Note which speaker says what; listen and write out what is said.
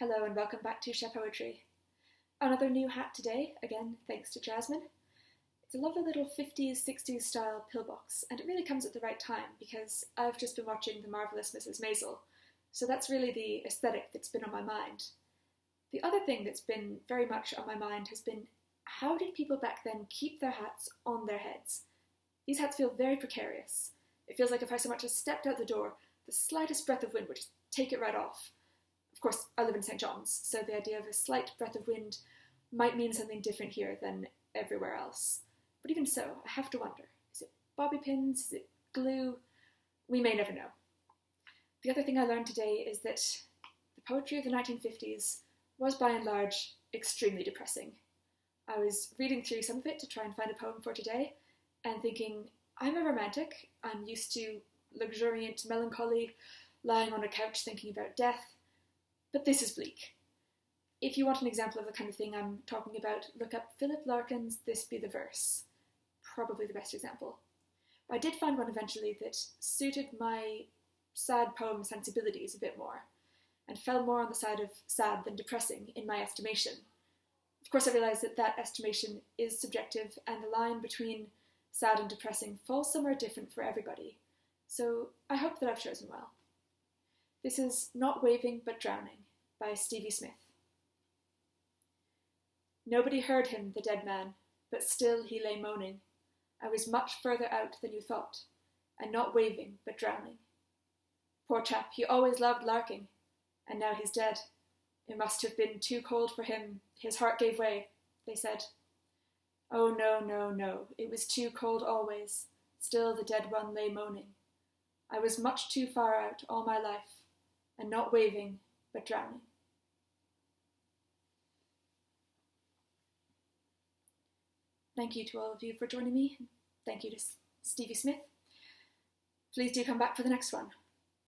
Speaker 1: Hello and welcome back to Chapeauetry. Another new hat today, again thanks to Jasmine. It's a lovely little 50s, 60s style pillbox, and it really comes at the right time because I've just been watching The Marvelous Mrs. Maisel, so that's really the aesthetic that's been on my mind. The other thing that's been very much on my mind has been, how did people back then keep their hats on their heads? These hats feel very precarious. It feels like if I so much as stepped out the door, the slightest breath of wind would just take it right off. Of course, I live in St. John's, so the idea of a slight breath of wind might mean something different here than everywhere else. But even so, I have to wonder, is it bobby pins, is it glue? We may never know. The other thing I learned today is that the poetry of the 1950s was by and large extremely depressing. I was reading through some of it to try and find a poem for today, and thinking, I'm a romantic, I'm used to luxuriant melancholy, lying on a couch thinking about death, but this is bleak. If you want an example of the kind of thing I'm talking about, look up Philip Larkin's This Be the Verse. Probably the best example. I did find one eventually that suited my sad poem sensibilities a bit more, and fell more on the side of sad than depressing in my estimation. Of course, I realise that that estimation is subjective, and the line between sad and depressing falls somewhere different for everybody, so I hope that I've chosen well. This is Not Waving But Drowning by Stevie Smith. Nobody heard him, the dead man, but still he lay moaning. I was much further out than you thought, and not waving but drowning. Poor chap, he always loved larking, and now he's dead. It must have been too cold for him, his heart gave way, they said. Oh no, no, no, it was too cold always, still the dead one lay moaning. I was much too far out all my life, and not waving, but drowning. Thank you to all of you for joining me. Thank you to Stevie Smith. Please do come back for the next one.